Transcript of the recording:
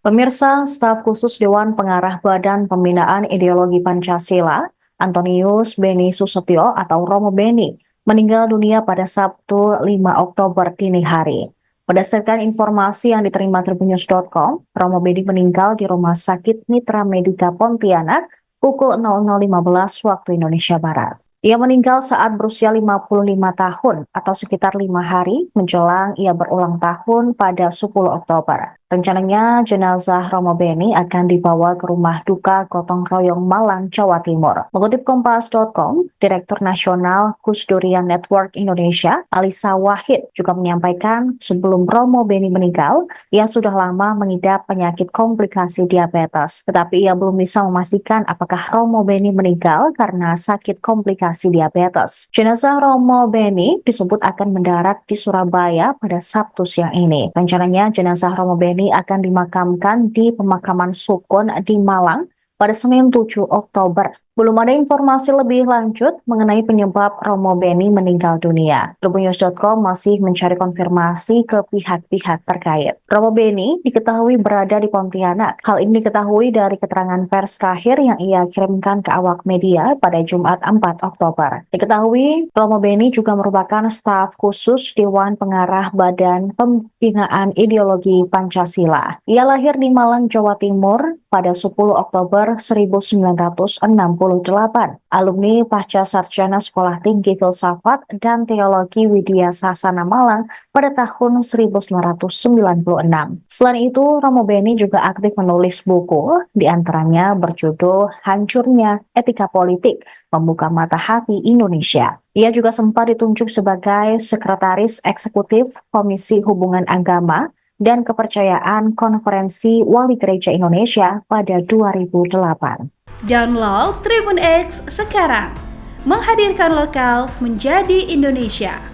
Pemirsa, staf khusus Dewan Pengarah Badan Pembinaan Ideologi Pancasila, Antonius Beni Susetio atau Romo Beni, meninggal dunia pada Sabtu 5 Oktober dini hari. Berdasarkan informasi yang diterima tribunnews.com, Romo Beni meninggal di Rumah Sakit Mitra Medika Pontianak pukul 00.15 waktu Indonesia Barat. Ia meninggal saat berusia 55 tahun atau sekitar 5 hari menjelang ia berulang tahun pada 10 Oktober. Rencananya jenazah Romo Beni akan dibawa ke rumah duka Gotong Royong Malang, Jawa Timur. Mengutip Kompas.com, Direktur Nasional Gus Durian Network Indonesia, Alisa Wahid, juga menyampaikan sebelum Romo Beni meninggal, ia sudah lama mengidap penyakit komplikasi diabetes. Tetapi ia belum bisa memastikan apakah Romo Beni meninggal karena sakit komplikasi diabetes. Jenazah Romo Beni disebut akan mendarat di Surabaya pada Sabtu siang ini. Rencananya jenazah Romo Beni akan dimakamkan di pemakaman Sukun di Malang pada Senin 7 Oktober. Belum ada informasi lebih lanjut mengenai penyebab Romo Beni meninggal dunia. Tribunnews.com masih mencari konfirmasi ke pihak-pihak terkait. Romo Beni diketahui berada di Pontianak. Hal ini diketahui dari keterangan pers terakhir yang ia kirimkan ke awak media pada Jumat 4 Oktober. Diketahui Romo Beni juga merupakan staf khusus Dewan Pengarah Badan Pembinaan Ideologi Pancasila. Ia lahir di Malang, Jawa Timur pada 10 Oktober 1968. Alumni Pasca Sarjana Sekolah Tinggi Filsafat dan Teologi Widya Sasana Malang pada tahun 1996. Selain itu, Romo Beni juga aktif menulis buku, diantaranya berjudul Hancurnya Etika Politik, Membuka Mata Hati Indonesia. Ia juga sempat ditunjuk sebagai Sekretaris Eksekutif Komisi Hubungan Agama dan Kepercayaan Konferensi Wali Gereja Indonesia pada 2008. Download Tribun X sekarang, menghadirkan lokal menjadi Indonesia.